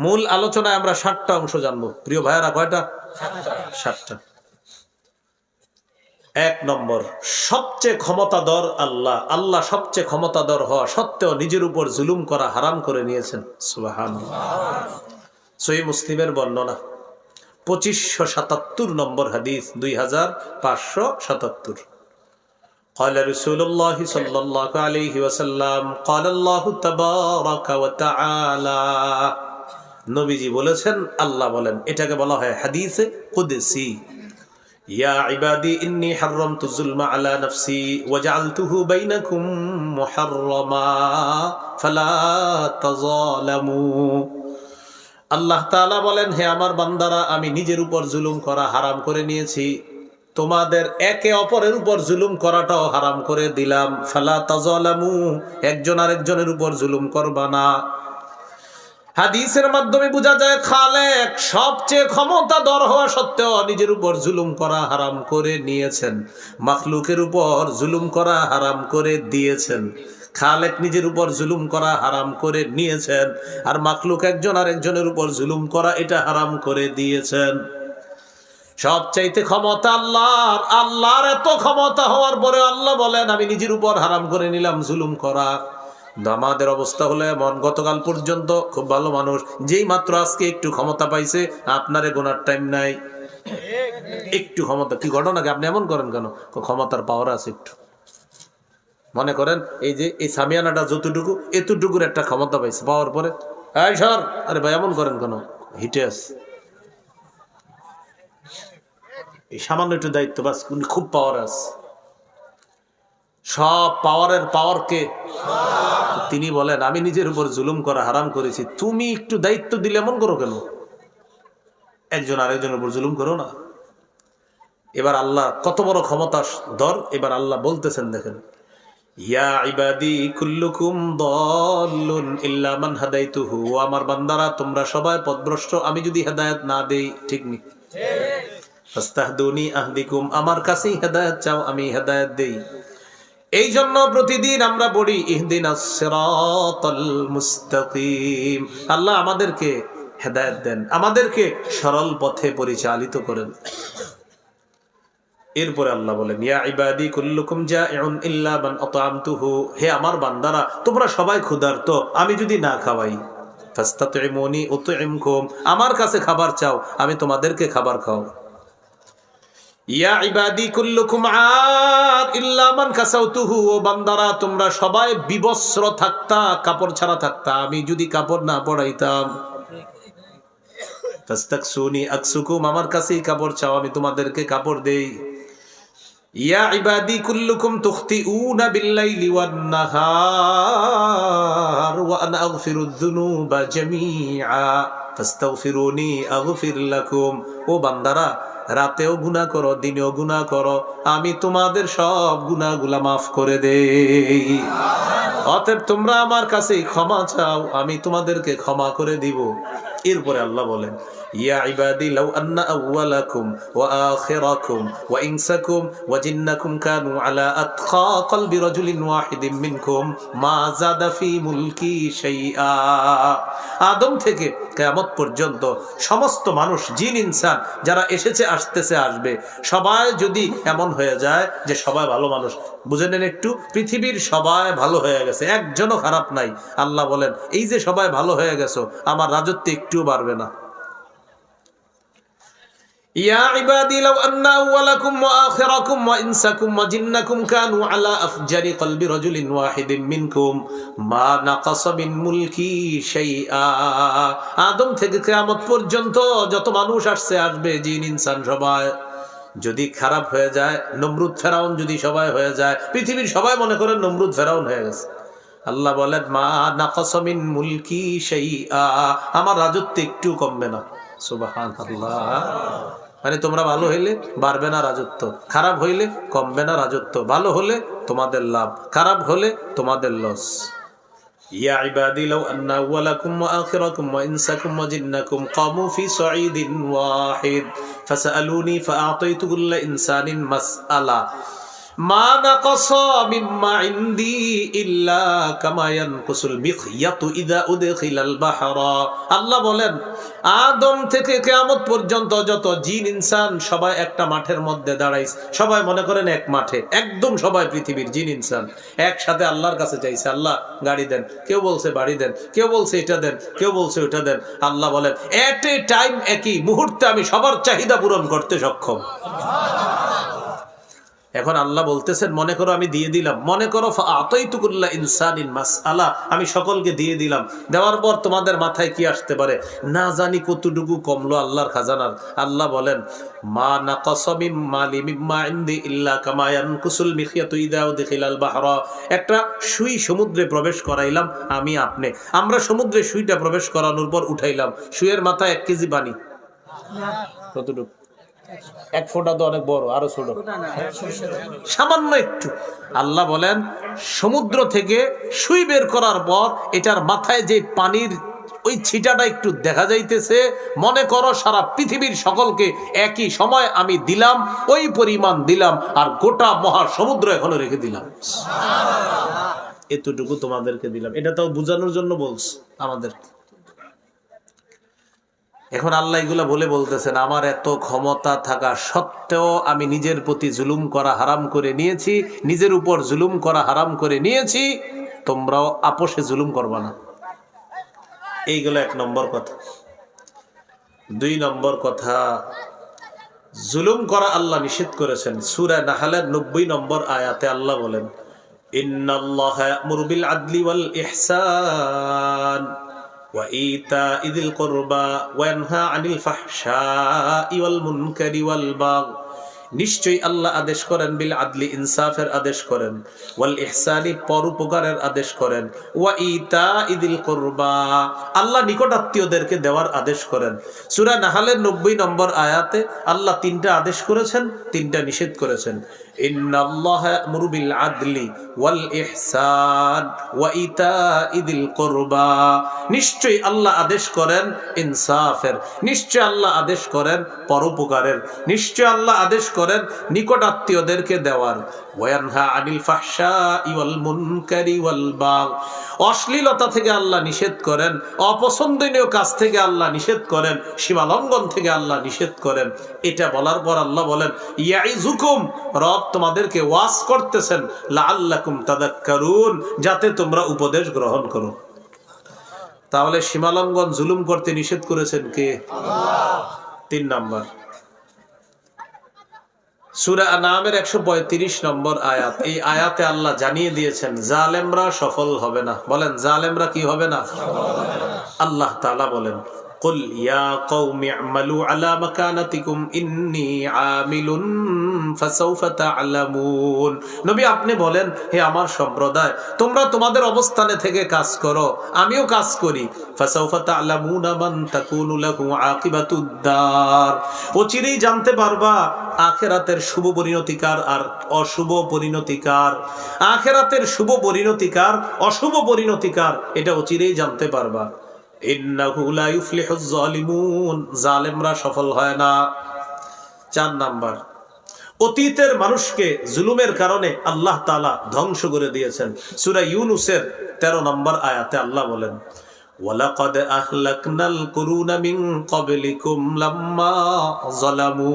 মূল আলোচনায় আমরা 7টা অংশ জানবো। প্রিয় ভাইয়েরা, কয়টা? 7টা। 1 নম্বর, সবচেয়ে ক্ষমতাধর আল্লাহ। আল্লাহ সবচেয়ে ক্ষমতাধর হওয়া সত্ত্বেও নিজের উপর জুলুম করা হারাম করে নিয়েছেন। সুবহানাল্লাহ। সহিহ মুসলিমের বর্ণনা, 2577 নম্বর হাদিস, 2577। قال رسول الله صلى الله عليه وسلم قال الله تبارك وتعالى, নবীজি বলেছেন, আল্লাহ বলেন, এটাকে বলা হয় হাদিসে কুদসি। ইয়া ইবাদি ইন্নী হারামতু যুলমা আলা নাফসি ওয়া জাআলতুহু বাইনাকুম মুহাররামা ফালা তাযালামু। আল্লাহ তাআলা বলেন, হে আমার বান্দারা, আমি নিজের উপর জুলুম করা হারাম করে নিয়েছি, তোমাদের একে অপরের উপর জুলুম করাটাও হারাম করে দিলাম। ফালা তাযালামু, একজন আরেকজনের উপর জুলুম করবা না। হাদিসের মাধ্যমে বোঝা যায় খালেক সবচেয়ে ক্ষমতাধর হওয়া সত্ত্বেও নিজের উপর জুলুম করা হারাম করে নিয়েছেন, মাখলুকের উপর জুলুম করা হারাম করে দিয়েছেন। খালেক নিজের উপর জুলুম করা হারাম করে নিয়েছেন, আর মাখলুক একজন আরেকজনের উপর জুলুম করা এটা হারাম করে দিয়েছেন। সবচাইতে ক্ষমতা আল্লাহর। আল্লাহর এত ক্ষমতা হওয়ার পরে আল্লাহ বলেন, আমি নিজের উপর হারাম করে নিলাম জুলুম করা। আমাদের অবস্থা হলো এমন, গতকাল পর্যন্ত খুব ভালো মানুষ, যেই মাত্র আজকে একটু ক্ষমতা পাইছে, আপনারে গোনার টাইম নাই। একটু ক্ষমতা, কি ঘটনাকে আপনি এমন করেন কেন? ক্ষমতার পাওয়ার আছে একটু। মনে করেন এই যে এই সামিয়ানাটা যতটুকু, এতটুকুর একটা ক্ষমতা পাইছে, পাওয়ার পরে এই সর, আরে ভাই এমন করেন কেন? হিটে আছে এই সামান্য একটু দায়িত্ব, বাস খুব পাওয়ার আছে। সব পাওয়ারের পাওয়ারকে তিনি বলেন, আমি নিজের উপর জুলুম করা হারাম করেছি, তুমি একটু দায়িত্ব দিলে এমন করো কেন? একজন আরেকজনের উপর জুলুম করো না। এবার আল্লাহ কত বড় ক্ষমতা ধর, এবার আল্লাহ বলতেছেন, দেখেন, ইয়া ইবাদি কুল্লুকুম দাল্লুন ইল্লা মান হাদাইতুহু, আমার বান্দারা তোমরা সবাই পথভ্রষ্ট, আমি যদি হেদায়েত না দেই। ঠিক নি? ফাস্তাহদুনি আহদিকুম, আমার কাছেই হেদায়েত চাও, আমি হেদায়েত দেই। এই জন্য প্রতিদিন আমরা পড়ি ইহদিনাস সিরাতাল মুস্তাকিম। আল্লাহ আমাদেরকে হেদায়েত দেন, আমাদেরকে সরল পথে পরিচালিত করেন। এরপরে আল্লাহ বলেন, ইয়া ইবাদি কুল্লুকুম জাইউন ইল্লা মান আতআমতুহু, হে আমার বান্দারা তোমরা সবাই ক্ষুধার্ত, আমি যদি না খাওয়াই। ফাস্তাতইমুনি উতইমকুম, আমার কাছে খাবার চাও, আমি তোমাদেরকে খাবার খাও। ইয়া ইবাদি কুল্লুকুম আর ইল্লা মান কাসাউতুহু, ও বান্দারা তোমরা সবাই বিবস্ত্র থাকতা, কাপড় ছাড়া থাকতা, আমি যদি কাপড় না পরাইতাম। ফাস্তাকসুনি আকসুকুম, আমার কাছেই কাপড় চাও, আমি তোমাদেরকে কাপড় দেই। ইয়া ইবাদি কুল্লুকুম তুখতিউনা বিল্লাইলি ওয়ান নাহার ওয়া আনা আগফিরুয যুনুবা জামিআ ফাস্তাগফিরুনি আগফির লাকুম, ও বান্দারা রাতেও গুনাহ করো, দিনেও গুনাহ করো, আমি তোমাদের সব গুনাহগুলা মাফ করে দেই। অতএব তোমরা আমার কাছে ক্ষমা চাও, আমি তোমাদেরকে ক্ষমা করে দিব। এরপরে আল্লাহ বলেন, ইয়া ইবাদি লাউ আন্না আউওয়ালাকুম ওয়া আখিরাকুম ওয়া ইনসাকুম ওয়া জিন্নাকুম কানু আলা আতখা কলবি রাজুলিন ওয়াহিদিন মিনকুম মা যাদা ফি মুলকি শাইআ। আদম থেকে কিয়ামত পর্যন্ত সমস্ত মানুষ, জিন, ইনসান যারা এসেছে, আসতেছে, আসবে, সবাই যদি এমন হয়ে যায় যে সবাই ভালো মানুষ, বুঝে নেন একটু, পৃথিবীর সবাই ভালো হয়ে গেছে, একজনও খারাপ নাই, আল্লাহ বলেন এই যে সবাই ভালো হয়ে গেছো, আমার রাজত্ব একটুও বাড়বে না। ইয়া ইবাদি লাউ আন্না আউওয়ালাকুম ওয়া আখিরাকুম ওয়া ইনসাকুম ওয়া জিন্নাকুম কানু আলা আফজারি কলবি রাজুলিন ওয়াহিদিন মিনকুম মা নাকাসা মিন মুলকি শাইআ। আদম থেকে কিয়ামত পর্যন্ত যত মানুষ আসছে, আসবে, জিন, ইনসান সবাই যদি খারাপ হয়ে যায়, নমরুদ ফেরাউন যদি সবাই হয়ে যায়, পৃথিবীর সবাই মনে করেন নমরুদ ফেরাউন হয়ে গেছে, আল্লাহ বলেন মা নাকাসা মিন মুলকি শাইআ, আমার রাজত্ব একটু কমবে না। সুবহানাল্লাহ। মানে তোমরা ভালো হইলে বাড়বে না রাজত্ব, খারাপ হইলে কমবে না রাজত্ব, ভালো হলে তোমাদের লাভ, খারাপ হলে তোমাদের লস। ইয়া ইবাদি লাউ আন্না আউওয়ালাকুম ওয়া আখিরাকুম ওয়া ইনসাকুম ওয়া জিন্নাকুম কামু ফি সাঈদিন ওয়াহিদ ফাসআলুনি ফাআতাইতু কুল্লা ইনসানিন মাসআলা মা নাকাসা মিম্মা ইনদি ইল্লা কামা ইয়ানকুসুল মিখয়াতু ইযা উদখিলাল বাহরা। আল্লাহ বলেন আদম থেকে কিয়ামত পর্যন্ত যত জিন ইনসান সবাই একটা মাঠের মধ্যে দাঁড়াইছে, সবাই মনে করেন এক মাঠে, একদম সবাই পৃথিবীর জিন ইনসান একসাথে আল্লাহর কাছে চাইছে, আল্লাহ গাড়ি দেন, কেউ বলছে বাড়ি দেন, কেউ বলছে এটা দেন, কেউ বলছে ওটা দেন। আল্লাহ বলেন এট এ টাইম, একই মুহূর্তে আমি সবার চাহিদা পূরণ করতে সক্ষম। এখন আল্লাহ বলতেছেন মনে করো আমি দিয়ে দিলাম, মনে করো ফাআতাইতুকুল্লা ইনসানিন মাসআলা, আমি সকলকে দিয়ে দিলাম, দেওয়ার পর তোমাদের মাথায় কি আসতে পারে না জানি কতটুকু কমলো আল্লাহর খাজানার। আল্লাহ বলেন মা নাকাসা মিম্মা লিমিম্মা ইনদি ইল্লা কামা ইয়ানকুসুল মিখয়াতু ইযা উদখিলাল বাহরা। একটা সুই সমুদ্রে প্রবেশ করাইলাম আমি আপনি, আমরা সমুদ্রে সুইটা প্রবেশ করানোর পর উঠাইলাম, সুইয়ের মাথায় 1 কেজি পানি, কতটুকু? 1 ফোঁটা তো অনেক বড়, আরো ছোট, সামান্য একটু। আল্লাহ বলেন সমুদ্র থেকে সুই বের করার পর এটার মাথায় যে পানির ওই ছিটাটা একটু দেখা যাইতেছে, মনে করো সারা পৃথিবীর সকলকে একই সময় আমি দিলাম, ওই পরিমাণ দিলাম, আর গোটা মহাসমুদ্র এখনো রেখে দিলাম। এতটুকু তোমাদেরকে দিলাম, এটা তো বোঝানোর জন্য বলছি আমাদেরকে। এখন আল্লাহ এগুলা বলে বলতেছেন আমার এত ক্ষমতা থাকা সত্ত্বেও আমি নিজের প্রতি জুলুম করা হারাম করে নিয়েছি, নিজের উপর জুলুম করা হারাম করে নিয়েছি, তোমরাও আপোষে জুলুম করবা না। এইগুলো 1 নম্বর কথা। 2 নম্বর কথা, জুলুম করা আল্লাহ নিষেধ করেছেন। সূরা নাহলের 90 নম্বর আয়াতে আল্লাহ বলেন ইন্নাল্লাহা ইয়া'মুরু বিল আদলি ওয়াল ইহসান وإيتاء ذي القربى وينهى عن الفحشاء والمنكر والبغي। নিশ্চয়ই আল্লাহ আদেশ করেন বিল আদলি, ইনসাফের আদেশ করেন, ওয়াল ইহসানি, পরোপকারের আদেশ করেন, ওয়া ইতাইদিল কুরবা, আল্লাহ নিকটাত্মীয়দেরকে দেওয়ার আদেশ করেন। সূরা নাহলের 90 নম্বর আয়াতে আল্লাহ 3টা আদেশ করেছেন, 3টা নিষেধ করেছেন। ইন্নাল্লাহা ইয়া'মুরু বিল আদলি ওয়াল ইহসান ওয়া ইতাইদিল কুরবা, নিশ্চয়ই আল্লাহ আদেশ করেন ইনসাফের, নিশ্চয় আল্লাহ আদেশ করেন পরোপকারের, নিশ্চয় আল্লাহ আদেশ করেন নিকট আত্মীয়দেরকে দেওয়ার। ওয়ানহা আনিল ফাহশাই ওয়াল মুনকারি ওয়াল বাগ, অশ্লীলতা থেকে আল্লাহ নিষেধ করেন, অপছন্দনীয় কাজ থেকে আল্লাহ নিষেধ করেন, সীমালঙ্ঘন থেকে আল্লাহ নিষেধ করেন। এটা বলার পর আল্লাহ বলেন ইয়াইজুকুম, রব তোমাদেরকে ওয়াজ করতেছেন, লাআল্লাকুম তাযাক্কারুন, যাতে তোমরা উপদেশ গ্রহণ করো। তাহলে সীমালঙ্ঘন জুলুম করতে নিষেধ করেছেন কে? আল্লাহ। 3 নম্বর সূরা আনামের 135 নম্বর আয়াত, এই আয়াতে আল্লাহ জানিয়ে দিয়েছেন জালেমরা সফল হবে না। বলেন জালেমরা কি হবে না? আল্লাহ তাআলা বলেন কুল ইয়া কওমি আমালু আলা মাকানাতিকুম ইন্নী আমিলুন ফাসাউফা তা'লামুন। নবী আপনি বলেন হে আমার সম্প্রদায় তোমরা তোমাদের অবস্থানে থেকে কাজ করো, আমিও কাজ করি। ফাসাউফা তা'লামুনা মান তাকুনু লাহু আকিবাতুদ দার, অচিরেই জানতে পারবা আখিরাতের শুভ পরিণতিকার আর অশুভ পরিণতিকার, আখিরাতের শুভ পরিণতিকার অশুভ পরিণতিকার, এটা অচিরেই জানতে পারবা। ইন্নাহু লা ইউফলিহুজ জালিমুন, জালেমরা সফল হয় না। 4 নাম্বার, অতীতের মানুষকে জুলুমের কারণে আল্লাহ তাআলা ধ্বংস করে দিয়েছেন। সূরা ইউনূসের 13 নম্বর আয়াতে আল্লাহ বলেন ওয়ালাকাদ আহলাকনাল কুরুনা মিন ক্বাবলিকুম লাম্মা যালামু,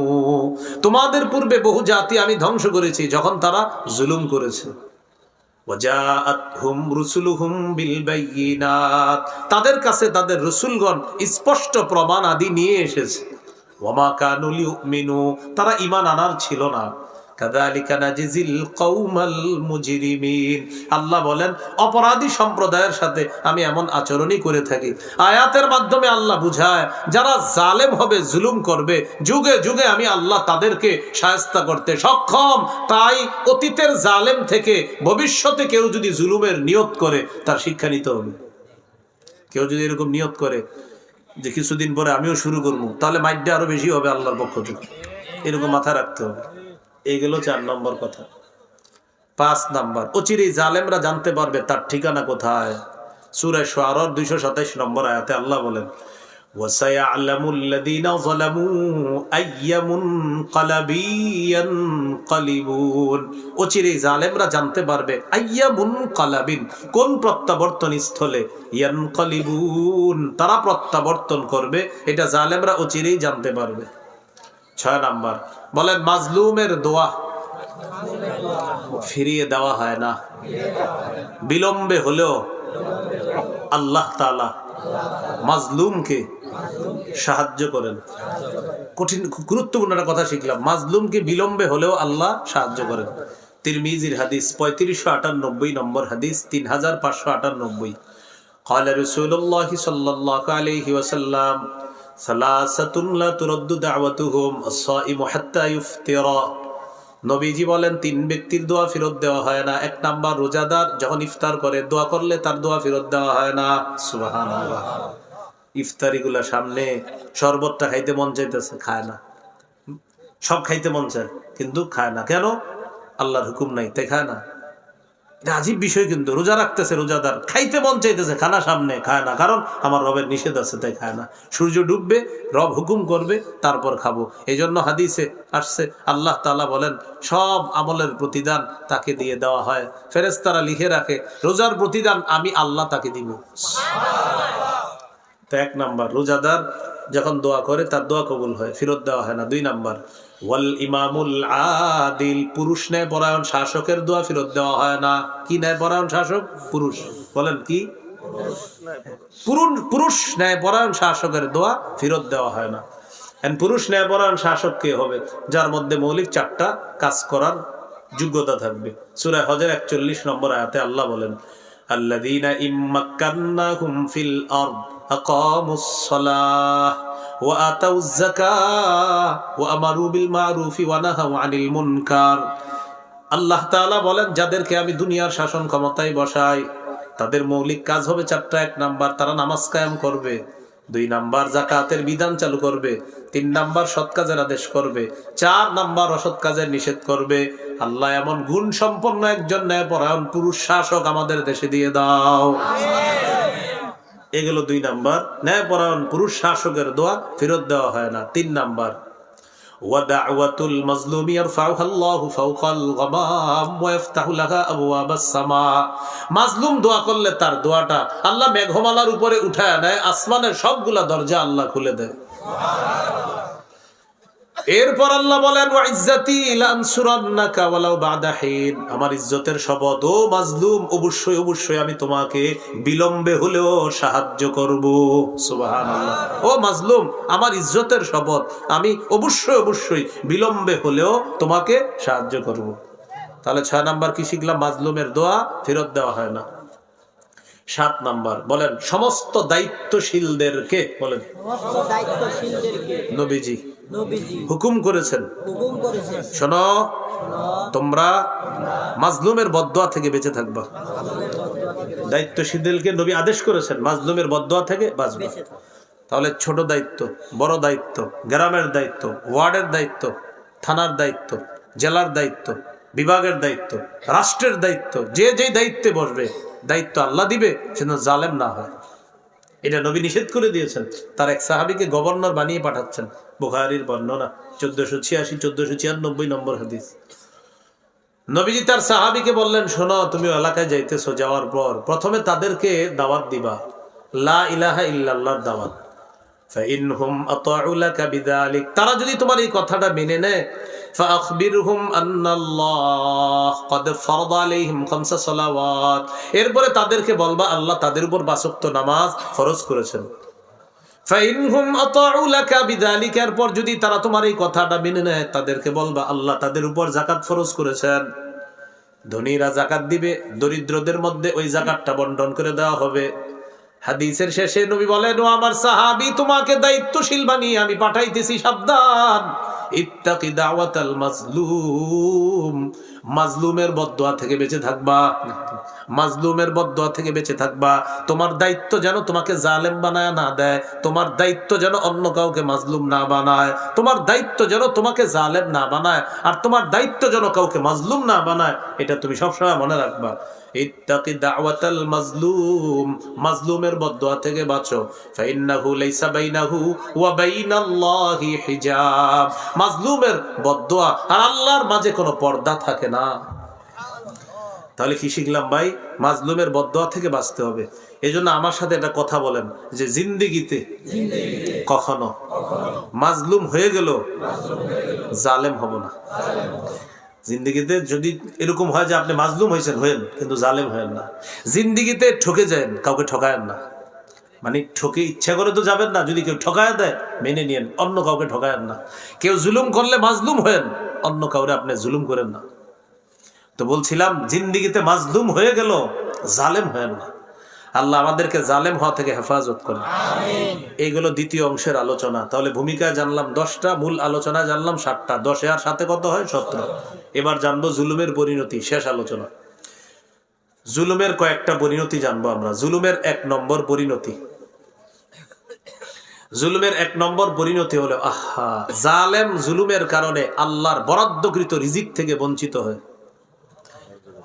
তোমাদের পূর্বে বহু জাতি আমি ধ্বংস করেছি যখন তারা জুলুম করেছে। ওয়াজাআতহুম রুসুলুহুম বিল বাইয়িনাত, তাদের কাছে তাদের রাসূলগণ স্পষ্ট প্রমাণ আদি নিয়ে এসেছে। ওয়ামা কানু লিউমিনু, তারা ঈমান আনার ছিল না। কাযালিকা নাজিজিল কওমাল মুজরিমিন, আল্লাহ বলেন অপরাধী সম্প্রদায়ের সাথে আমি এমন আচরণই করে থাকি। আয়াতের মাধ্যমে আল্লাহ বুঝায় যারা জালেম হবে, জুলুম করবে, যুগে যুগে আমি আল্লাহ তাদেরকে শায়েস্তা করতে সক্ষম। তাই অতীতের জালেম থেকে ভবিষ্যতে কেউ যদি জুলুমের নিয়ত করে তার শিক্ষা নিতে হবে। কেউ যদি এরকম নিয়ত করে যে কিছুদিন পরে আমিও শুরু করবো, তাহলে মাইডটা আরো বেশি হবে আল্লাহর পক্ষ থেকে, এরকম মাথায় রাখতে হবে। এইগুলো 4 নম্বর কথা। 5 নাম্বার, অচিরেই জালেমরা জানতে পারবে তার ঠিকানা কোথায়। সূরা শুআরার 227 নম্বর আয়াতে আল্লাহ বলেন وسيعلم الذين ظلموا أي منقلب ينقلبون অচিরেই জালেমরা জানতে পারবে আইয়া মুনকালাবিন কোন প্রত্যাবর্তন স্থলে ইয়ানকালিবুন তারা প্রত্যাবর্তন করবে এটা জালেমরা অচিরেই জানতে পারবে। 6 নাম্বার বলেন মাজলুমের দোয়া ফিরিয়ে দেওয়া হয় না, বিলম্বে হলেও আল্লাহ তাআলা মাজলুমকে সাহায্য করেন। কঠিন গুরুত্বপূর্ণ একটা কথা শিখলাম, মাজলুমকে বিলম্বে হলেও আল্লাহ সাহায্য করেন। তিরমিজির হাদিস 3598 নম্বর হাদিস 3598 قال رسول الله صلى الله عليه وسلم ثلاثة لا ترد دعوتهم الصائم حتى يفطر। নবীজি বলেন 3 ব্যক্তির দোয়া ফেরত দেওয়া হয় না। 1 নাম্বার রোজাদার যখন ইফতার করে দোয়া করলে তার দোয়া ফেরত দেওয়া হয় না। সুবহানাল্লাহ। ইফতারিগুলা সামনে, শরবতটা খাইতে মন চাইতেছে, খায় না। সব খাইতে মন চায় কিন্তু খায় না। কেন? আল্লাহর হুকুম নাই তাই খায় না। এটা আজীব বিষয়। কিন্তু রোজা রাখতেছে রোজাদার, খাইতে মন চাইতেছে, খানা সামনে, খায় না। কারণ আমার রবের নিষেধ আছে তাই খায় না। সূর্য ডুববে, রব হুকুম করবে, তারপর খাবো। এই জন্য হাদিসে আসছে আল্লাহ তাআলা বলেন সব আমলের প্রতিদান তাকে দিয়ে দেওয়া হয়। ফেরেশতারা লিখে রাখে রোজার প্রতিদান আমি আল্লাহ তাকে দিব। তো 1 নাম্বার রোজাদার যখন দোয়া করে তার দোয়া কবুল হয়, ফেরত দেওয়া হয় না। 2 নাম্বার ওয়াল ইমামুল আদিল পুরুষ ন্যায় পরায়ণ শাসকের দোয়া ফেরত দেওয়া হয় না। কি ন্যায় পরায়ণ শাসক? পুরুষ। বলেন কি? পুরুষ ন্যায় পরায়ণ শাসকের দোয়া ফেরত দেওয়া হয় না। পুরুষ ন্যায় পরায়ণ শাসক কে হবে? যার মধ্যে মৌলিক 4টা কাজ করার যোগ্যতা থাকবে। সূরা হজের 41 নম্বর আয়াতে আল্লাহ বলেন আল্লাযীনা ইম্মাক্কান্নাহুম ফিল আরদ আকামুস সালাহ ওয়া আতাউয যাকাহ ওয়া আমারু বিল মা'রুফি ওয়া নাহাউ আনিল মুনকার। আল্লাহ তাআলা বলেন যাদেরকে আমি দুনিয়ার শাসন ক্ষমতায় বসাই তাদের মৌলিক কাজ হবে 4টা। 1 নাম্বার তারা নামাজ কায়েম করবে, 2 নাম্বার যাকাতের বিধান চালু করবে, 3 নাম্বার সৎ কাজের আদেশ করবে, 4 নাম্বার অসৎ কাজের নিষেধ করবে। আল্লাহ এমন গুণ সম্পন্ন একজন ন্যায়পরায়ণ পুরুষ শাসক আমাদের দেশে দিয়ে দাও। এগুলো 2 নাম্বার। ন্যায়পরায়ণ পুরুষ শাসকের দোয়া ফেরত দেওয়া হয় না। 3 নাম্বার ওয়াদাওয়াতুল মাজলুমি ইয়ারফাউহা আল্লাহু ফাওকাল গামাম ওয়া ইফতাহু লাহা আবওয়াবাস সামা। মাজলুম দোয়া করলে তার দোয়াটা আল্লাহ মেঘমালার উপরে উঠায় নেয়, আসমানের সবগুলা দরজা আল্লাহ খুলে দেয়। এরপর আল্লাহ বলেন ওয়া ইজ্জাতি লানসুরান্নাকা ওয়ালাউ বা'দা হিন। আমার ইজ্জতের শপথ ও মাজলুম অবশ্যই অবশ্যই আমি তোমাকে বিলম্বে হলেও সাহায্য করব। সুবহানাল্লাহ। ও মাজলুম আমার ইজ্জতের শপথ আমি অবশ্যই অবশ্যই বিলম্বে হলেও তোমাকে সাহায্য করব। তাহলে 6 নাম্বার কি শিখলাম? মাজলুমের দোয়া ফেরত দেওয়া হয় না। 7 নাম্বার বলেন সমস্ত দায়িত্বশীলদেরকে বলেন নবীজি হুকুম করেছেন শোনো তোমরা মাজলুমের বদদোয়া থেকে বেঁচে থাকবা। দায়িত্বশীলদেরকে নবী আদেশ করেছেন মাজলুমের বদদোয়া থেকে বাঁচবা। তাহলে ছোট দায়িত্ব, বড় দায়িত্ব, গ্রামের দায়িত্ব, ওয়ার্ডের দায়িত্ব, থানার দায়িত্ব, জেলার দায়িত্ব, বিভাগের দায়িত্ব, রাষ্ট্রের দায়িত্ব, যে যে দায়িত্বে বসবে দায়িত্ব আল্লাহ দিবে, সেজন্য জালেম না হয়। এটা নবী নিষেধ করে দিয়েছেন। তার এক সাহাবীকে গভর্নর বানিয়ে পাঠাচ্ছেন। বুখারীর বর্ণনা 1486-1496 নম্বর হাদিস। নবীজি তার সাহাবীকে বললেন শোনো তুমি এলাকায় যাইতেছো, যাওয়ার পর প্রথমে তাদেরকে দাওয়াত দিবা লা ইলাহা ইল্লাল্লাহর দাওয়াত। ফাইনহুম আতাউ লাকা বিযালিক, তারা যদি তোমার এই কথাটা মেনে নেয় ফাআখবিরহুম আন্নাল্লাহ ক্বাদ ফারাদা আলাইহিম খামসা সালাওয়াত, এরপরে তাদেরকে বলবা আল্লাহ তাদের উপর 5 ওয়াক্ত নামাজ ফরজ করেছেন। ফাইনহুম আতাউ লাকা বিযালিক, এরপর যদি তারা তোমার এই কথাটা মেনে নেয় তাদেরকে বলবা আল্লাহ তাদের উপর যাকাত ফরজ করেছেন। ধনীরা যাকাত দিবে, দরিদ্রদের মধ্যে ওই যাকাতটা বন্টন করে দেওয়া হবে। হাদিসের শেষে নবী বলেন ও আমার সাহাবী তোমাকে দায়িত্বশীল বানিয়ে আমি পাঠাইতেছি, সাবধান। ইত্তাকি দাওয়াতাল মাজলুম মাজলুমের বদদোয়া থেকে বেঁচে থাকবা, মাজলুমের বদদোয়া থেকে বেঁচে থাকবা। তোমার দায়িত্ব যেন তোমাকে জালেম বানায় না দেয়, তোমার দায়িত্ব যেন অন্য কাউকে মাজলুম না বানায়, তোমার দায়িত্ব যেন তোমাকে জালেম না বানায়, আর তোমার দায়িত্ব যেন কাউকে মাজলুম না বানায়। এটা তুমি সবসময় মনে রাখবা। ইত্তাকি দাওয়াতাল মাজলুম, মাজলুমের বদদোয়া থেকে বাঁচো। ফাইন্নাহু লাইসা বাইনাহু ওয়া বাইনাল্লাহি হিজাব, মাজলুমের বদদোয়া আর আল্লাহর মাঝে কোনো পর্দা থাকে না। তাহলে কি শিখলাম ভাই? মাজলুমের বদদোয়া থেকে বাঁচতে হবে। এজন্য আমার সাথে একটা কথা বলেন যে জিন্দেগিতে কখনো মাজলুম হয়ে গেল জালেম হব না। জিন্দেগিতে যদি এরকম হয় যে আপনি মাজলুম হয়েছেন, হয়েন, কিন্তু জালেম হয়েন না। জিন্দেগিতে ঠকে যান, কাউকে ঠকায়েন না। মানে ঠকে ইচ্ছা করে তো যাবেন না, যদি কেউ ঠকায় দেয় মেনে নিয়েন, অন্য কাউকে ঠকায়েন না। কেউ জুলুম করলে মাজলুম হয়েন, অন্য কাউরে আপনি জুলুম করেন না। তো বলছিলাম জিন্দেগিতে মাজলুম হয়ে গেল জালেম হয়েন না। আল্লাহ আমাদেরকে জালেম হওয়া থেকে হেফাজত করেন। এইগুলো দ্বিতীয় অংশের আলোচনা। তাহলে ভূমিকায় জানলাম 10টা, মূল আলোচনায় জানলাম 7টা। 10 আর 7 কত হয়? 17। এবার জানবো জুলুমের পরিণতি, শেষ আলোচনা। জুলুমের কয়েকটা পরিণতি জানবো আমরা। জুলুমের 1 নম্বর পরিণতি, জুলুমের 1 নম্বর পরিণতি হলো জালেম জুলুমের কারণে আল্লাহর বরাদ্দকৃত রিজিক থেকে বঞ্চিত হয়।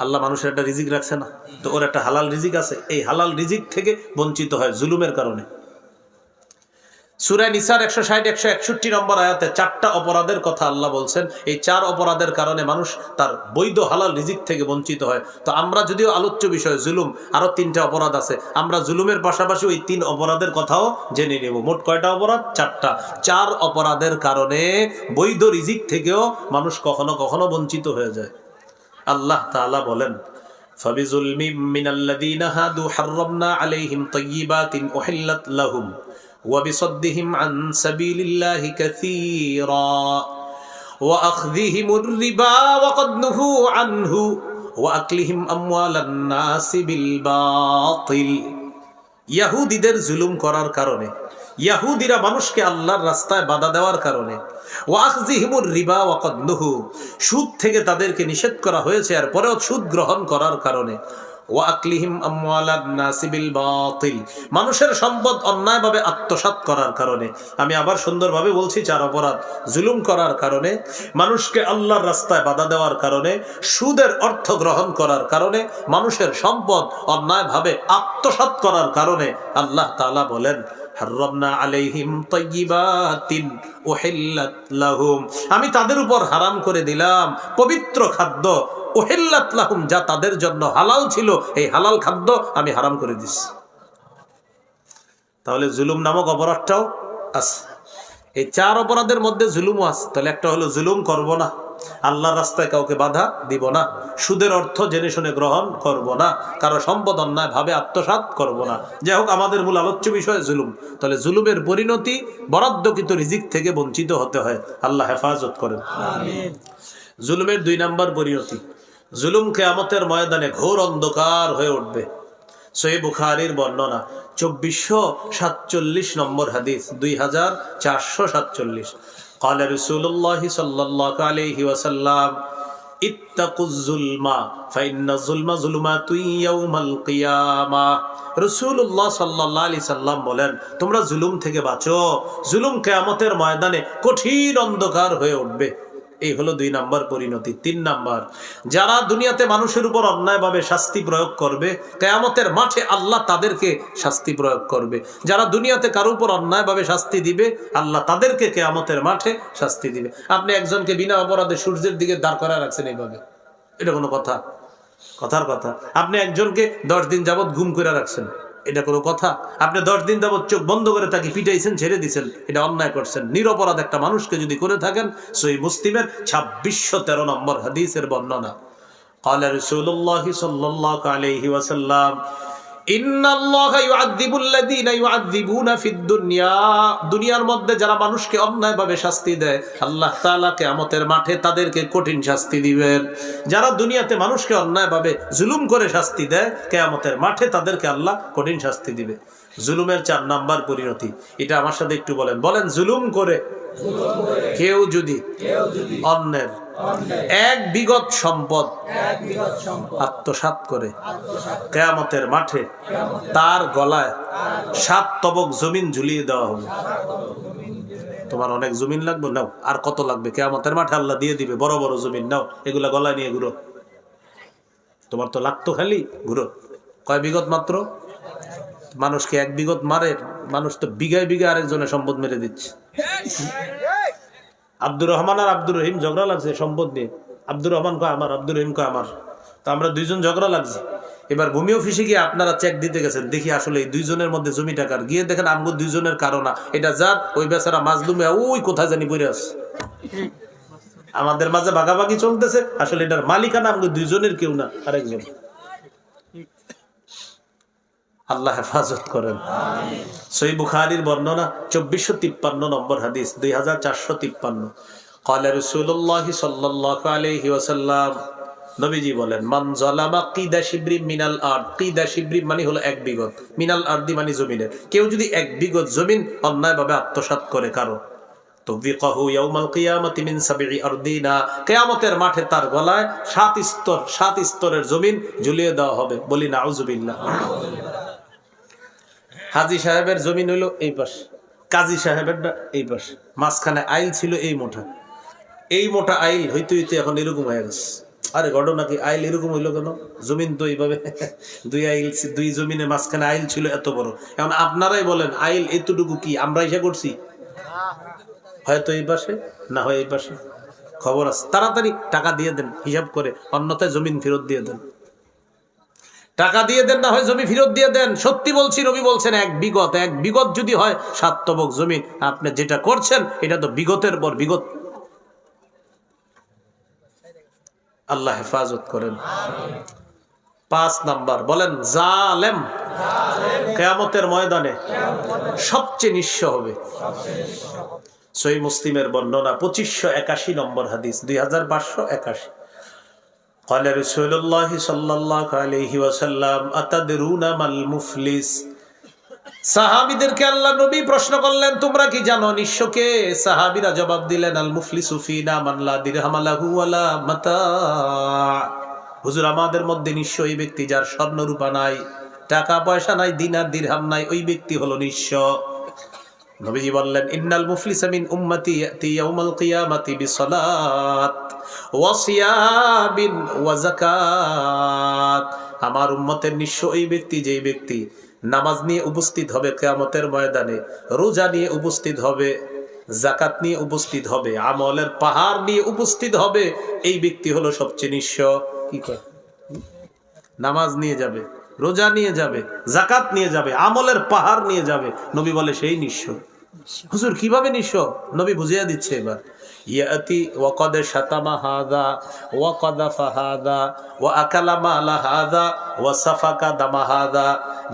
আল্লাহ মানুষের একটা রিজিক রাখছে না, তো ওর একটা হালাল রিজিক আছে, এই হালাল রিজিক থেকে বঞ্চিত হয় জুলুমের কারণে। সূরা নিসার 160-161 নম্বর আয়াতে 4টা অপরাধের কথা আল্লাহ বলছেন। এই 4 অপরাধের কারণে মানুষ তার বৈধ হালাল রিজিক থেকে বঞ্চিত হয়। তো আমরা যদিও আলোচ্য বিষয় জুলুম, আরো 3টা অপরাধ আছে, আমরা জুলুমের পাশাপাশি ওই 3 অপরাধের কথাও জেনে নেব। মোট কয়টা অপরাধ? 4টা। 4 অপরাধের কারণে বৈধ রিজিক থেকেও মানুষ কখনো কখনো বঞ্চিত হয়ে যায়। আল্লাহ তাআলা বলেন, ফাবিজুলমিম মিনাল্লাযীনা হাদু হাররামনা আলাইহিম তাইয়্যিবাতিন উহিল্লাত লাহুম ওয়া বিসাদ্দিহিম আন সাবিলিল্লাহি কাসীরা ওয়া আখযিহিমুর রিবা ওয়া ক্বাদ নুহু আনহু ওয়া আকলিহিম আমওয়ালান নাসি বিল বাতিল। ইহুদিদের জুলুম করার কারণে, ইহুদিরা মানুষকে আল্লাহর রাস্তায় বাধা দেওয়ার কারণে, ওয়া আখযিহিমুর রিবা ওয়া ক্বাদ নুহু, সুদ থেকে তাদেরকে নিষেধ করা হয়েছে আর পরেও সুদ গ্রহণ করার কারণে, ওয়া আকলিহিম আমওয়ালান নাসি বিল বাতিল, মানুষের সম্পদ অন্যায়ভাবে আত্মসাৎ করার কারণে। আমি আবার সুন্দরভাবে বলছি, 4 অপরাধ। জুলুম করার কারণে, মানুষকে আল্লাহর রাস্তায় বাধা দেওয়ার কারণে, সুদের অর্থ গ্রহণ করার কারণে, মানুষের সম্পদ অন্যায়ভাবে আত্মসাৎ করার কারণে আল্লাহ তাআলা বলেন, হাররামনা আলাইহিম তাইয়্যিবাতিন উহিল্লাত লাহুম, আমি তাদের উপর হারাম করে দিলাম পবিত্র খাদ্য, উহিল্লাত লাহুম, যা তাদের জন্য হালাল ছিল, এই হালাল খাদ্য আমি হারাম করে দিছি। তাহলে জুলুম নামক অপরাধটাও আছে। এই 4 অপরাধের মধ্যে জুলুমও আছে। তাহলে একটা হলো জুলুম করব না, আল্লাহর রাস্তায় কাউকে বাধা দিব না, সুদের অর্থ জেনে শুনে গ্রহণ করব না, কারো সম্পদ অন্যায় ভাবে আত্মসাৎ করব না। যাই হোক, আমাদের মূল আলোচ্য বিষয় জুলুম। তাহলে জুলুমের পরিণতি বরাদ্দকৃত রিজিক থেকে বঞ্চিত হতে হয়। আল্লাহ হেফাজত করেন। আমিন। জুলুমের 2 নম্বর পরিণতি, জুলুম কিয়ামতের ময়দানে ঘোর অন্ধকার হয়ে উঠবে। সহিহ বুখারীর বর্ণনা, 2447 নম্বর হাদিস, 2447। قال رسول الله صلى الله عليه وسلم اتقوا الظلم فإن الظلم ظلمات يوم القيامة। রাসূলুল্লাহ সাল্লাল্লাহু আলাইহি সাল্লাম বলেন, তোমরা জুলুম থেকে বাঁচো, জুলুম কিয়ামতের ময়দানে কঠিন অন্ধকার হয়ে উঠবে। এই হলো 2 নম্বর পরিণতি। 3 নম্বর, যারা দুনিয়াতে মানুষের উপর অন্যায়ভাবে শাস্তি প্রয়োগ করবে, কিয়ামতের মাঠে আল্লাহ তাদেরকে শাস্তি প্রয়োগ করবে। যারা দুনিয়াতে কারো উপর অন্যায়ভাবে শাস্তি দিবে, আল্লাহ তাদেরকে কিয়ামতের মাঠে শাস্তি দিবে। আপনি একজনকে বিনা অপরাধে সূর্যের দিকে দাঁড় করায় রাখছেন, এইভাবে, এটা কোনো কথা? কথার কথা। আপনি একজনকে 10 দিন যাবত গুম করে রাখছেন, এটা কোনো কথা? আপনি 10 দিন যাবত চোখ বন্ধ করে তাকে পিটাইছেন, ছেড়ে দিয়েছেন, এটা অন্যায় করছেন। নিরপরাধ একটা মানুষকে যদি করে থাকেন, সহিহ মুসলিমের 2613 নম্বর হাদিসের বর্ণনা। قال رسول الله صلى الله عليه وسلم إن الله يعذب الذين يعذبون في الدنيا। দুনিয়ার মধ্যে যারা মানুষকে অন্যায়ভাবে শাস্তি দেয়, আল্লাহ তাআলা কিয়ামতের মাঠে তাদেরকে কঠিন শাস্তি দিবেন। যারা দুনিয়াতে মানুষকে অন্যায়ভাবে জুলুম করে শাস্তি দেয়, কিয়ামতের মাঠে তাদেরকে আল্লাহ কঠিন শাস্তি দিবে। জুলুমের 4 নাম্বার পরিণতি, এটা আমার সাথে একটু বলেন। জুলুম করে কেউ যদি অন্যের এক বিগত সম্পদ আত্মসাৎ করে কিয়ামতের মাঠে তার গলায় 7 তবক জমিন ঝুলিয়ে দেওয়া হবে। তোমার অনেক জমিন লাগবে, নাও। আর কত লাগবে? কিয়ামতের মাঠে আল্লাহ দিয়ে দিবে বড় বড় জমিন, নাও এগুলা গলায় নিয়ে ঘুরো। তোমার তো লাগতো, খালি ঘুরো। কয় বিগত মাত্র? মানুষকে 1 বিগত মারে, মানুষ তো বিঘায় বিঘা আরেকজনের সম্পদ মেরে দিচ্ছে। আব্দুর রহমান আর আব্দুর রহিম ঝগড়া লাগছে সম্পদ নিয়ে। আব্দুর রহমান কয় আমার, আব্দুর রহিম কয় আমার। তো আমরা দুইজন ঝগড়া লাগছে। এবার ভূমি অফিসে গিয়ে আপনারা চেক দিতে গেছেন, দেখি আসলে এই দুইজনের মধ্যে জমি টাকার, গিয়ে দেখেন আমগো দুইজনের কারণ না, এটা যার ওই বেচারা মাজলুমে ওই কোথায় জানি পড়ে আছে। আমাদের মাঝে ভাগাভাগি চলতেছে, আসলে এটার মালিকানা আমগো দুইজনের, কেউ না আরেকজন। আল্লাহ হেফাজত করেন। সহিহ বুখারীর বর্ণনা 2453 নম্বর হাদিস, 2453। ক্বালা রাসূলুল্লাহ সাল্লাল্লাহু আলাইহি ওয়াসাল্লাম, নবীজি বলেন, মান যালামা কিদা শিবরি মিনাল আরদ। কিদা শিবরি মানে হলো 1 বিগত, মিনাল আরদি মানে জমিনের। কেউ যদি 1 বিগত জমিন অন্যায়ভাবে আত্মসাৎ করে কারো, তুযিকাহু ইয়াউমাল কিয়ামাতি মিন 7 আরদিনা, কিয়ামতের মাঠে তার গলায় 7 স্তরের জমিন ঝুলিয়ে দেওয়া হবে। বলি নাউযুবিল্লাহ। হাজী সাহেবের জমিন হইলো এই পাশে, কাজী সাহেবেরটা এই পাশে, মাঝখানে আইল ছিল এই মোটা। এই মোটা আইল হইতে হইতে এখন এরকম হয়ে গেছে। আরে ঘটনা কি, আইল এরকম হইলো কেন? জমিন তো এইভাবে দুই জমিনের মাঝখানে আইল ছিল এত বড়। এখন আপনারাই বলেন, আইল এতটুকু কি আমরা ইসা করছি? হয়তো এই পাশে, না হয় এই পাশে। খবর আছে, তাড়াতাড়ি টাকা দিয়ে দেন হিসাব করে, অন্যথায় জমিন ফেরত দিয়ে দেন। টাকা দিয়ে দেন, না হয় জমি ফেরত দিয়ে দেন। সত্যি বলছি, নবী বলছেন 1 বিগত যদি হয় 7 তবক জমি, আপনি যেটা করছেন এটা তো বিগতের পর বিগত। আল্লাহ হেফাজত করেন। 5 নাম্বার বলেন, জালেম কিয়ামতের ময়দানে সবচেয়ে নিঃস্ব হবে। সহিহ মুসলিমের বর্ণনা 2581 নম্বর হাদিস, 2581। قال رسول الله صلى الله عليه وسلم أتدرون ما المفلس। সাহাবীদেরকে আল্লাহ নবী প্রশ্ন করলেন, তোমরা কি জানো নিঃস্ব কে? সাহাবীরা জবাব দিলেন, আল মুফলিসু ফিনা মান লা দিরহাম লাহু ওয়ালা মাতা। হুজুর, আমাদের মধ্যে নিঃস্ব ওই ব্যক্তি যার স্বর্ণ রূপা নাই, টাকা পয়সা নাই, দিনার দিরহাম নাই, ওই ব্যক্তি হলো নিঃস্ব। নবীজি বললেন, ইন্নাল মুফলিসা মিন উম্মতি ইয়াতি ইয়াউমাল কিয়ামাতি বিসসালাত ওয়া সিয়াবিন ওয়া যাকাত। আমার উম্মতের নিঃস্ব ওই ব্যক্তি যেই ব্যক্তি নামাজ নিয়ে উপস্থিত হবে কিয়ামতের ময়দানে, রোজা নিয়ে উপস্থিত হবে, যাকাত নিয়ে উপস্থিত হবে, আমলের পাহাড় নিয়ে উপস্থিত হবে, এই ব্যক্তি হলো সবচেয়ে নিঃস্ব। কি কয়? নামাজ নিয়ে যাবে, রোজা নিয়ে যাবে, যাকাত নিয়ে যাবে, আমলের পাহাড় নিয়ে যাবে, নবী বলে সেই নিঃস্ব। হুজুর কিভাবে নিঃস্ব? নবী বুঝিয়ে দিচ্ছে এবার। ইয়াতি ওয়া কদ শাতামা হাযা ওয়া কযাফা হাযা ওয়া আকালা মালা হাযা ওয়া সাফাকা দামা হাযা।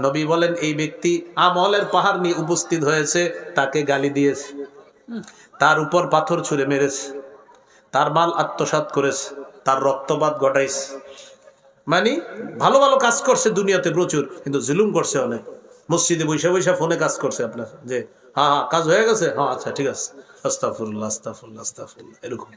নবী বলেন, এই ব্যক্তি আমলের পাহাড় নিয়ে উপস্থিত হয়েছে, তাকে গালি দিয়েছে, তার উপর পাথর ছুঁড়ে মেরেছে, তার মাল আত্মসাৎ করেছে, তার রক্তপাত ঘটাইছে। মানে ভালো ভালো কাজ করছে দুনিয়াতে প্রচুর, কিন্তু জুলুম করছে অনেক। মসজিদে বৈশা বৈশা ফোনে কাজ করছে আপনার, যে হ্যাঁ কাজ হয়ে গেছে, হ্যাঁ আচ্ছা ঠিক আছে, আস্তাগফিরুল্লাহ আস্তাগফিরুল্লাহ আস্তাগফিরুল্লাহ, এরকম।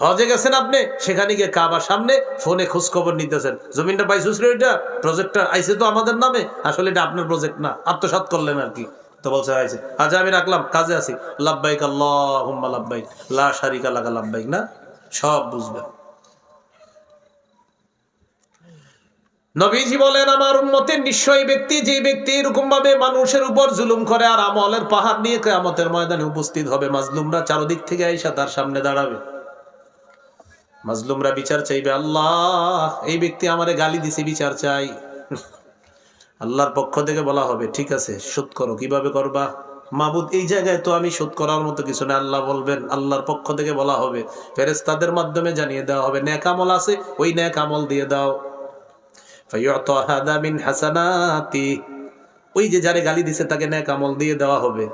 হজে গেছেন আপনি, সেখানে গিয়ে কাবার সামনে ফোনে খোঁজ খবর নিতেছেন, জমিনটা পাইছিস রে, এটা প্রজেক্টর আইছে তো আমাদের নামে, আসলে এটা আপনার প্রজেক্ট না, আত্মসাৎ করলেন আর কি। তো বলছে আইছে, আচ্ছা আমি রাখলাম, কাজে আছি, লাব্বাইক আল্লাহুম্মা লাব্বাইক লা শারিকা লাকা লাব্বাইক, না সব বুঝবেন। নবীজি বলেন, আমার উম্মতের নিশ্চয় ব্যক্তি যে ব্যক্তি এরকম ভাবে মানুষের উপর জুলুম করে আর আমলের পাহাড় নিয়ে কিয়ামতের ময়দানে উপস্থিত হবে। মাজলুমরা চারদিক থেকে আইসা তার সামনে দাঁড়াবে, মাজলুমরা বিচার চাইবে, আল্লাহ এই ব্যক্তি আমারে গালি দিছে, বিচার চাই। আল্লাহর পক্ষ থেকে বলা হবে, ঠিক আছে শোধ করো। কিভাবে করবা? মাবুদ, এই জায়গায় তো আমি শোধ করার মতো কিছু না। আল্লাহ বলবেন, আল্লাহর পক্ষ থেকে বলা হবে, ফেরেশতাদের মাধ্যমে জানিয়ে দেওয়া হবে, নেক আমল আছে, ওই নেক আমল দিয়ে দাও। ফায়ুতা হাদা মিন হাসানাতি, ওই যে যারে গালি দিছে তাকে নেক আমল দিয়ে দেওয়া হবে।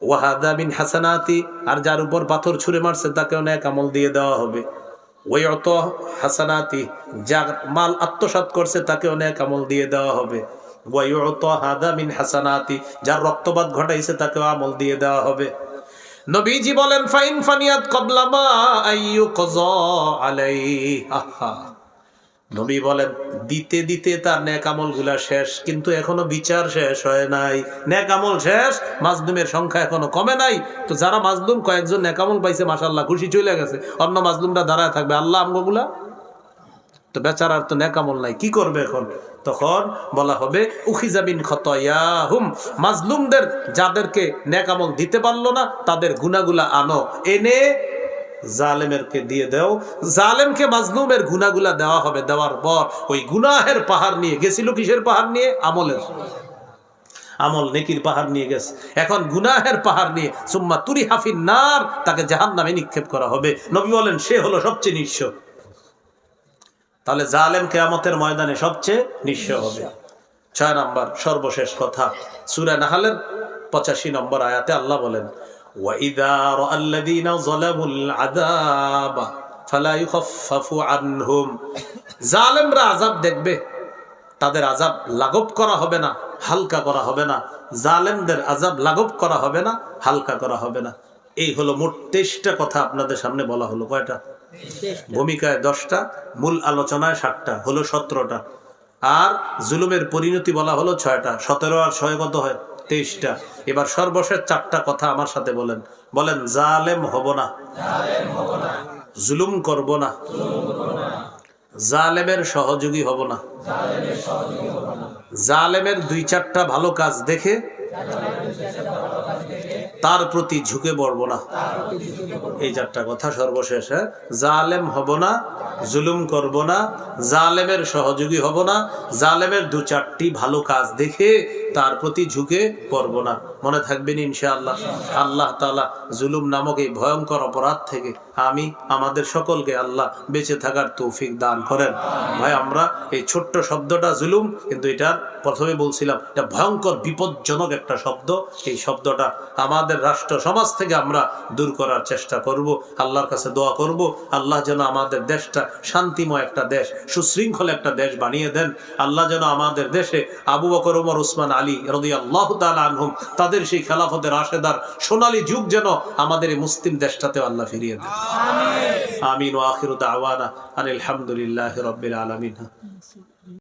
ওয়া হাদা মিন হাসানাতি, আর যার উপর পাথর ছুঁড়ে মারছে তাকেও নেক আমল দিয়ে দেওয়া হবে। ওয়ায়ুতা হাসানাতি, যার মাল আত্মসাৎ করছে তাকেও নেক আমল দিয়ে দেওয়া হবে। ওয়ায়ুতা হাদা মিন হাসানাতি, যার রক্তপাত ঘটাইছে তাকেও আমল দিয়ে দেওয়া হবে। নবীজি বলেন ফাইন ফানিয়াত ক্বাবলা মা আইয়ুকযা আলাইহি। আহা, নবী বলেন দিতে দিতে তার নেক আমলগুলা শেষ, কিন্তু এখনো বিচার শেষ হয় নাই। নেক আমল শেষ, মাজলুমের সংখ্যা এখনো কমে নাই। তো যারা মাজলুম, কয়েকজন নেক আমল পাইছে মাশাআল্লাহ, খুশি চলে গেছে, অন্য মাজলুমরা দাঁড়ায় থাকবে, আল্লাহ আমগুলা তো বেচারার তো নেক আমল নাই, কি করবে এখন? তখন বলা হবে উখিযা মিন খতায়াহুম, মাজলুমদের যাদেরকে নেক আমল দিতে পারলো না তাদের গুনাহগুলা আনো, এনে জালেমেরকে দিয়ে দাও। জালেমকে মাজলুমের গুনাহগুলা দেওয়া হবে। দেওয়ার পর ওই গুনাহের পাহাড় নিয়ে গেছিল, কিসের পাহাড় নিয়ে? আমলের, আমল নেকির পাহাড় নিয়ে গেছে, এখন গুনাহের পাহাড় নিয়ে সুম্মা তুরিহা ফিন নার, তাকে জাহান্নামে নিক্ষেপ করা হবে। নবী বলেন সে হলো সবচেয়ে নিঃস্ব। তাহলে জালেম কিয়ামতের ময়দানে সবচেয়ে নিঃস্ব হবে। 6 নম্বর সর্বশেষ কথা, সূরা নাহলের 85 নম্বর আয়াতে আল্লাহ বলেন ওয়াইযা রাআল্লাযীনা যালামুল আযাবা ফালা ইউখাফফাফু আনহুম, জালেমরা আযাব দেখবে, তাদের আযাব লাঘব করা হবে না, হালকা করা হবে না। জালেমদের আযাব লাঘব করা হবে না, হালকা করা হবে না। এই হলো মোট 23টা কথা আপনাদের সামনে বলা হলো। কয়টা? ভূমিকায় 10টা, মূল আলোচনায় 7টা, হলো 17টা। আর জুলুমের পরিণতি বলা হলো 6টা। 17 আর 6 কত হয়? 23টা। এবার সর্বশেষ 4টা কথা আমার সাথে বলেন। বলেন জালেম হব না, জুলুম করব না, জালেমের সহযোগী হব না, জালেমের 2-4টা ভালো কাজ দেখে তার প্রতি ঝুঁকে পড়ব না। এই 4টা কথা সর্বশেষ। জালেম হব না, জুলুম করব না, জালেমের সহযোগী হব না, জালেমের 2-4টি ভালো কাজ দেখে তার প্রতি ঝুঁকে পড়ব না। মনে থাকবেন ইনশাআল্লাহ। আল্লাহ তাআলা জুলুম নামক এই ভয়ঙ্কর অপরাধ থেকে আমি আমাদের সকলকে আল্লাহ বেঁচে থাকার তৌফিক দান করেন। ভাই, আমরা এই ছোট্ট শব্দটা জুলুম, কিন্তু এটার প্রথমে বলছিলাম এটা ভয়ঙ্কর বিপজ্জনক একটা শব্দ। এই শব্দটা আমাদের রাষ্ট্র সমাজ থেকে আমরা দূর করার চেষ্টা করব। আল্লাহর কাছে দোয়া করব আল্লাহ যেন আমাদের দেশটা শান্তিময় একটা দেশ, সুশৃঙ্খল একটা দেশ বানিয়ে দেন। আল্লাহ যেন আমাদের দেশে আবু বকর, ওমর, উসমান, আলী রাদিয়াল্লাহু তাআলা আনহুম, তাদের সেই খেলাফতের রাশেদার সোনালী যুগ যেন আমাদের এই মুসলিম দেশটাতে আল্লাহ ফিরিয়ে দেন। আমিন। ওয়া আখিরু দাওয়ানা আনিল হামদুলিল্লাহি রাব্বিল আলামিন।